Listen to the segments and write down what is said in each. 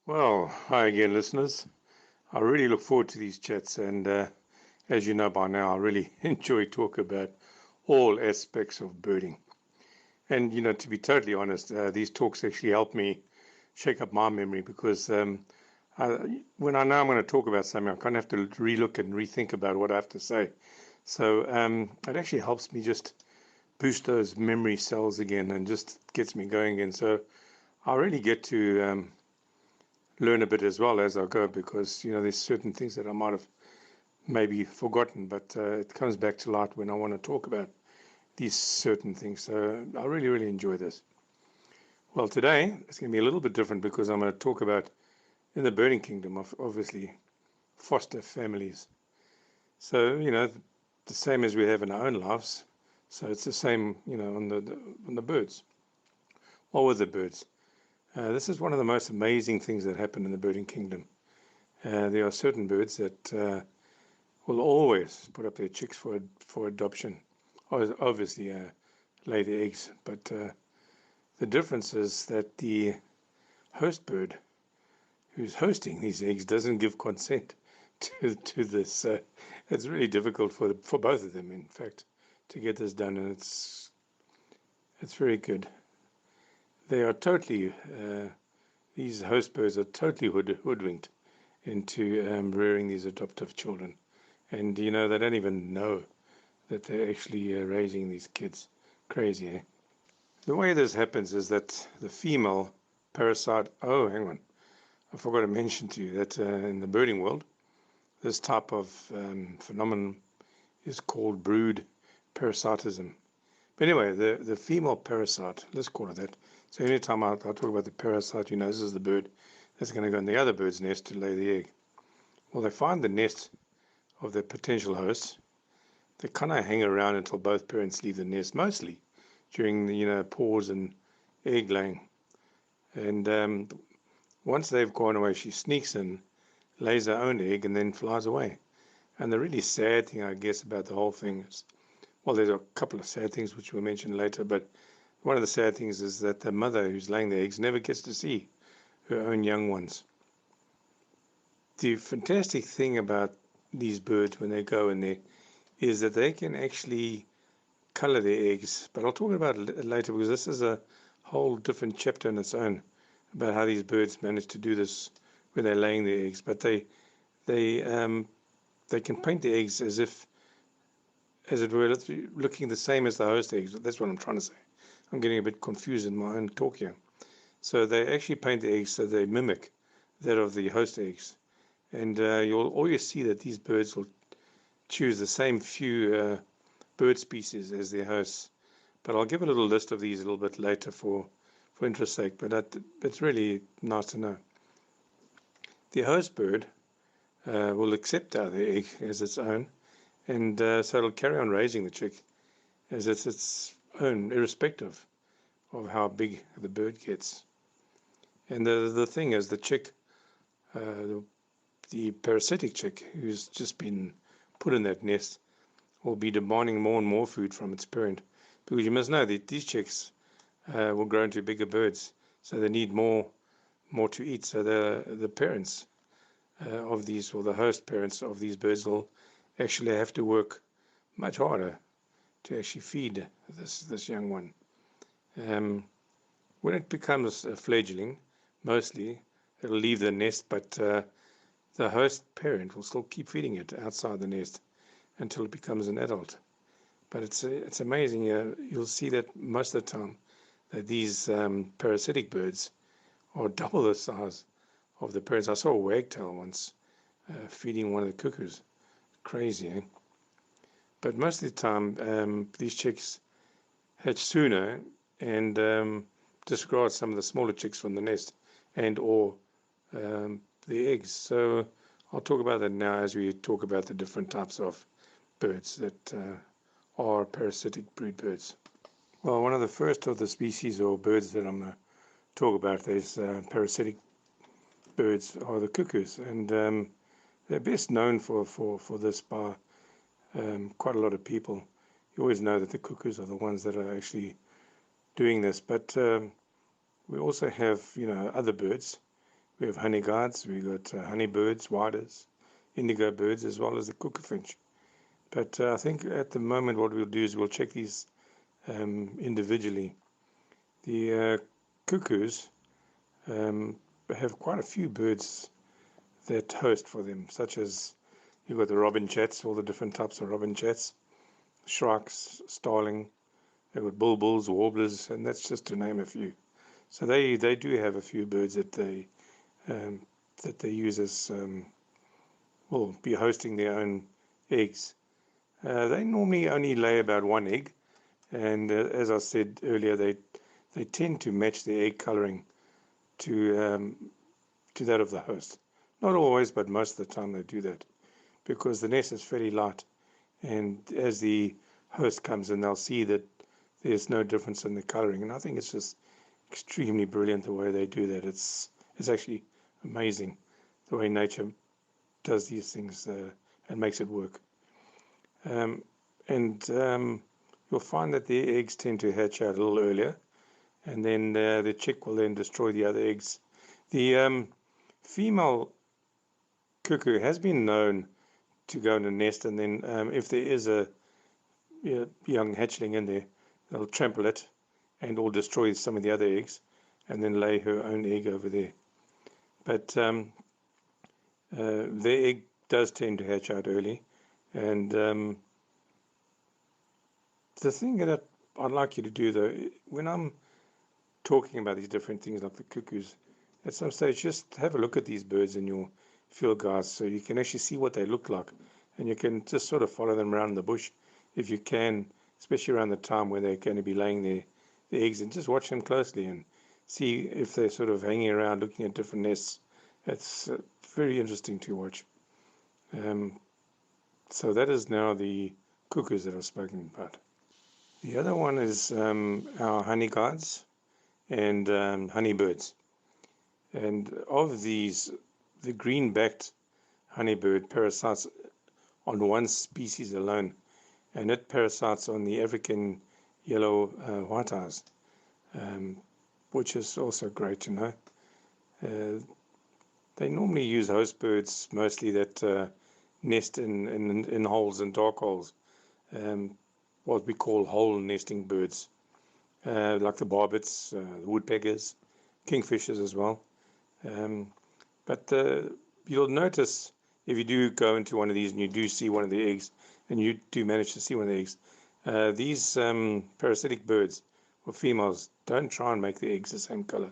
Well, hi again, listeners. I really look forward to these chats, and as you know by now, I really enjoy talk about all aspects of birding. And to be totally honest, these talks actually help me shake up my memory because when I know I'm going to talk about something, I kind of have to relook and rethink about what I have to say. So it actually helps me just boost those memory cells again and just gets me going again. So I really get to learn a bit as well as I go because there's certain things that I might have maybe forgotten, but it comes back to light when I want to talk about these certain things. So I really, really enjoy this. Well, today it's going to be a little bit different because I'm going to talk about in the birding kingdom, of obviously foster families. So the same as we have in our own lives. So it's the same, on the birds. Or with the birds. This is one of the most amazing things that happen in the birding kingdom. There are certain birds that will always put up their chicks for adoption. Obviously, lay the eggs, but the difference is that the host bird who's hosting these eggs doesn't give consent to this. So it's really difficult for both of them, in fact, to get this done, and it's very good. They are totally these host birds are totally hoodwinked into rearing these adoptive children. And they don't even know that they're actually raising these kids. Crazy, eh? The way this happens is that the female parasite. Oh, hang on. I forgot to mention to you that in the birding world, this type of phenomenon is called brood parasitism. But anyway, the female parasite, let's call it that. So anytime I talk about the parasite, this is the bird that's going to go in the other bird's nest to lay the egg. Well, they find the nest of the potential hosts. They kind of hang around until both parents leave the nest, mostly during the pause and egg laying. And once they've gone away, she sneaks in, lays her own egg, and then flies away. And the really sad thing, I guess, about the whole thing is, well, there's a couple of sad things which we'll mention later, but one of the sad things is that the mother who's laying the eggs never gets to see her own young ones. The fantastic thing about these birds when they go in there is that they can actually color their eggs. But I'll talk about it later because this is a whole different chapter in its own about how these birds manage to do this when they're laying their eggs. But they can paint the eggs as it were looking the same as the host eggs. That's what I'm trying to say. I'm getting a bit confused in my own talk here. So they actually paint the eggs so they mimic that of the host eggs. And you'll always see that these birds will choose the same few bird species as their hosts. But I'll give a little list of these a little bit later for interest's sake. But it's really nice to know. The host bird will accept the egg as its own, and so it'll carry on raising the chick as it's its own, irrespective of how big the bird gets. And the thing is, the chick, the parasitic chick who's just been put in that nest, will be demanding more and more food from its parent, because you must know that these chicks will grow into bigger birds, so they need more to eat. So the parents of these, or the host parents of these birds, will actually have to work much harder to actually feed this young one. When it becomes a fledgling, mostly it'll leave the nest, but the host parent will still keep feeding it outside the nest until it becomes an adult. But it's amazing. You'll see that most of the time that these parasitic birds are double the size of the parents. I saw a wagtail once feeding one of the cuckoos. Crazy, eh? But most of the time, these chicks hatch sooner and discard some of the smaller chicks from the nest and or the eggs. So I'll talk about that now as we talk about the different types of birds that are parasitic brood birds. Well, one of the first of the species or birds that I'm going to talk about, these parasitic birds, are the cuckoos, and they're best known for this by quite a lot of people. You always know that the cuckoos are the ones that are actually doing this, but we also have other birds We have honey guards, we've got honey birds, whiters, indigo birds, as well as the cuckoo finch. But I think at the moment what we'll do is we'll check these individually. The cuckoos have quite a few birds that host for them, such as you've got the robin chats, all the different types of robin chats, shrikes, starling, they've got bulbuls, warblers, and that's just to name a few. So they do have a few birds that they use as will be hosting their own eggs. They normally only lay about one egg, and as I said earlier, they tend to match the egg coloring to that of the host. Not always, but most of the time they do that because the nest is fairly light, and as the host comes in, they'll see that there's no difference in the coloring, and I think it's just extremely brilliant the way they do that. It's actually amazing the way nature does these things and makes it work. And you'll find that the eggs tend to hatch out a little earlier, and then the chick will then destroy the other eggs. The female cuckoo has been known to go in a nest, and then if there is a young hatchling in there, they'll trample it and or destroy some of the other eggs, and then lay her own egg over there. But their egg does tend to hatch out early, and the thing that I'd like you to do, though, when I'm talking about these different things like the cuckoos, at some stage just have a look at these birds in your field guides so you can actually see what they look like, and you can just sort of follow them around the bush if you can, especially around the time where they're going to be laying their eggs, and just watch them closely and see if they're sort of hanging around looking at different nests. It's very interesting to watch. So that is now the cuckoos that I've spoken about. The other one is our honey guards and honeybirds. And of these, the green-backed honeybird parasites on one species alone, and it parasites on the African yellow white-eyes, which is also great to know. They normally use host birds mostly that nest in holes and dark holes, what we call hole nesting birds, like the barbets, the woodpeckers, kingfishers as well. But you'll notice if you do go into one of these and you do see one of the eggs, and you do manage to see one of the eggs, these parasitic birds or females don't try and make the eggs the same color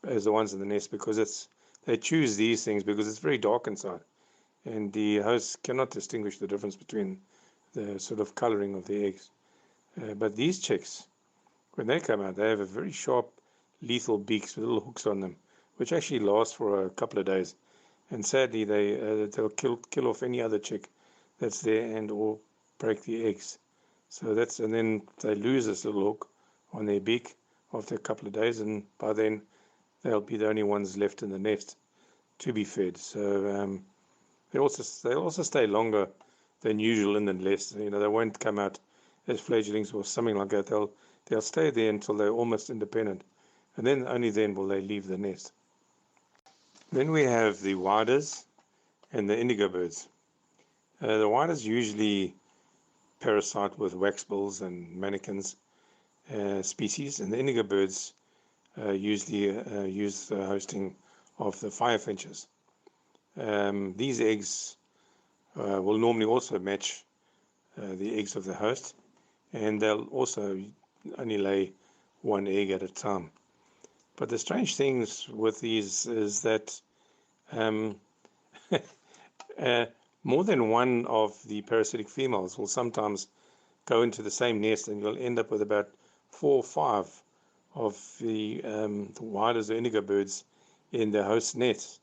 as the ones in the nest, because they choose these things because it's very dark inside, and the hosts cannot distinguish the difference between the sort of coloring of the eggs. But these chicks, when they come out, they have a very sharp, lethal beaks with little hooks on them, which actually last for a couple of days. And sadly, they'll kill off any other chick that's there and or break the eggs. So and then they lose this little hook on their beak after a couple of days, and by then they'll be the only ones left in the nest to be fed. So they'll also stay longer than usual in the nest. They won't come out as fledglings or something like that. They'll stay there until they're almost independent, and then only then will they leave the nest. Then we have the whiters and the indigo birds. The whiters usually parasite with waxbills and manakins species, and the indigo birds usually use the hosting of the firefinches. These eggs will normally also match the eggs of the host, and they'll also only lay one egg at a time. But the strange things with these is that more than one of the parasitic females will sometimes go into the same nest, and you'll end up with about 4 or 5 of the whiters or indigo birds in the host nest,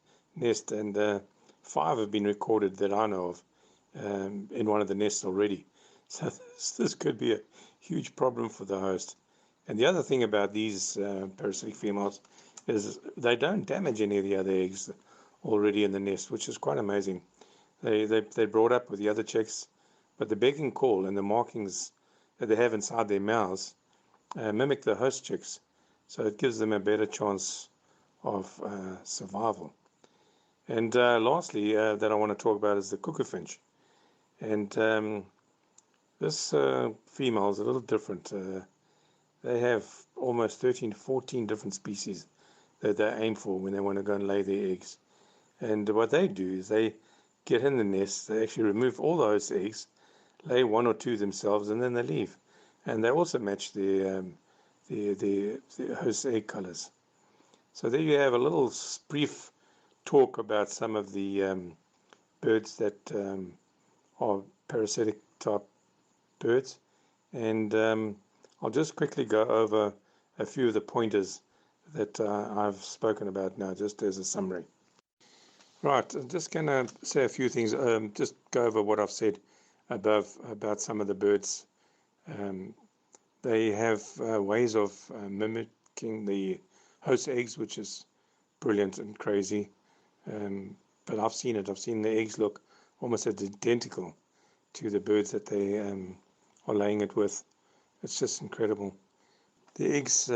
and 5 have been recorded that I know of in one of the nests already. So this could be a huge problem for the host. And the other thing about these parasitic females is they don't damage any of the other eggs already in the nest, which is quite amazing. They're brought up with the other chicks, but the begging call and the markings that they have inside their mouths mimic the host chicks, so it gives them a better chance of survival. And lastly, that I want to talk about is the cuckoo finch. And this female is a little different. They have almost 13, 14 different species that they aim for when they want to go and lay their eggs. And what they do is they get in the nest, they actually remove all those eggs, lay one or two themselves, and then they leave. And they also match the host egg colors. So there you have a little brief talk about some of the birds that are parasitic type birds. And I'll just quickly go over a few of the pointers that I've spoken about now, just as a summary. Right, I'm just going to say a few things, just go over what I've said above about some of the birds. They have ways of mimicking the host eggs, which is brilliant and crazy. But I've seen it. I've seen the eggs look almost identical to the birds that they are laying it with. It's just incredible. The eggs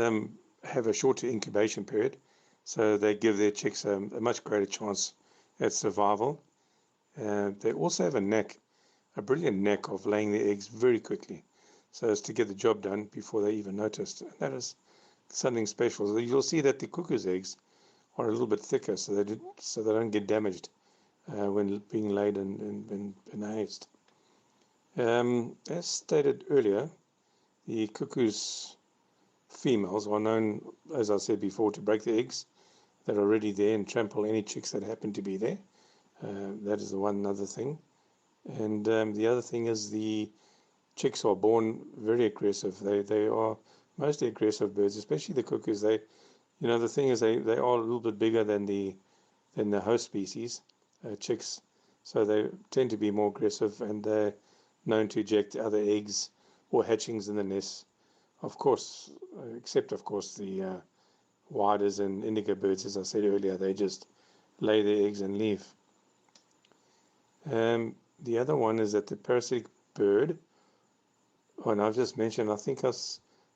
have a shorter incubation period, so they give their chicks a much greater chance at survival. They also have a brilliant knack of laying the eggs very quickly, so as to get the job done before they even noticed. And that is something special. So you'll see that the cuckoo's eggs are a little bit thicker, so they don't get damaged when being laid in haste. As stated earlier, the cuckoo's females are known, as I said before, to break the eggs that are already there and trample any chicks that happen to be there. That is the one other thing. And the other thing is the chicks are born very aggressive. They are mostly aggressive birds, especially the cuckoos. The thing is they are a little bit bigger than the host species, chicks. So they tend to be more aggressive, and they're known to eject other eggs or hatchings in the nest. Of course, except of course the whiters and indigo birds, as I said earlier, they just lay their eggs and leave. The other one is that the parasitic bird, and I've just mentioned, I think I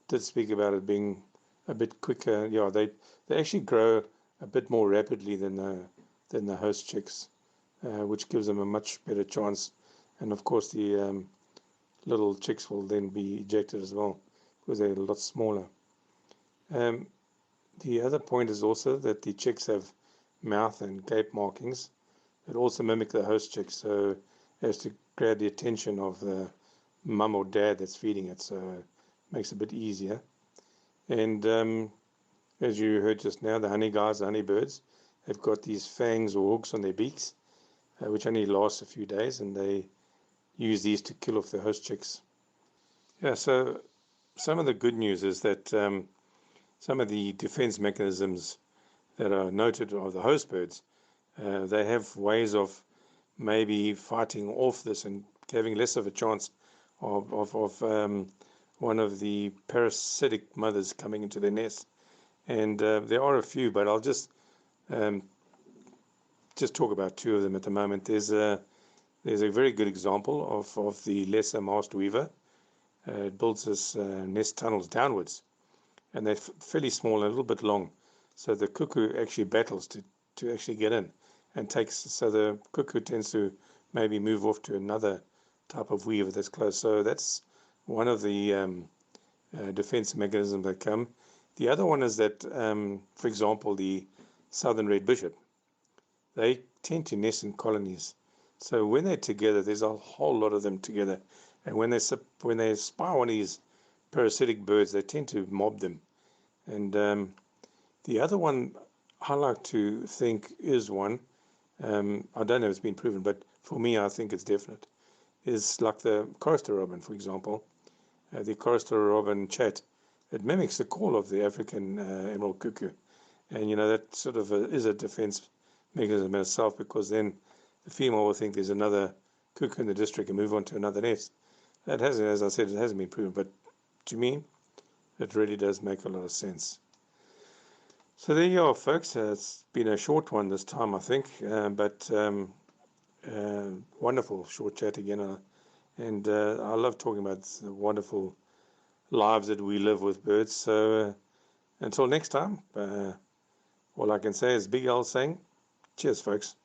did speak about it being a bit quicker. Yeah, they actually grow a bit more rapidly than the host chicks, which gives them a much better chance. And of course, the little chicks will then be ejected as well, because they're a lot smaller. The other point is also that the chicks have mouth and gape markings that also mimic the host chicks, so as to grab the attention of the mum or dad that's feeding it, so it makes it a bit easier. And as you heard just now, the honey guys, the honeybirds, have got these fangs or hooks on their beaks, which only last a few days, and they use these to kill off the host chicks. Yeah, so some of the good news is that some of the defense mechanisms that are noted of the host birds, they have ways of maybe fighting off this and having less of a chance of one of the parasitic mothers coming into their nest. And there are a few, but I'll just talk about two of them at the moment. There's a very good example of the lesser masked weaver. It builds its nest tunnels downwards, and they're fairly small and a little bit long. So the cuckoo actually battles to actually get in, and so the cuckoo tends to maybe move off to another type of weaver that's close. So that's one of the defense mechanisms that come. The other one is that, for example, the southern red bishop, they tend to nest in colonies. So when they're together, there's a whole lot of them together. And when they spy one of these parasitic birds, they tend to mob them. And the other one I like to think is one, I don't know if it's been proven, but for me, I think it's definite, is like the chorister robin, for example. The chorister robin chat, it mimics the call of the African emerald cuckoo. And, that sort of is a defense mechanism in itself, because then the female will think there's another cuckoo in the district and move on to another nest. That hasn't, as I said, it hasn't been proven, but to me, it really does make a lot of sense. So there you are, folks. It's been a short one this time, I think, but wonderful short chat again. And I love talking about the wonderful lives that we live with birds. So until next time, All I can say is Big L saying, cheers, folks.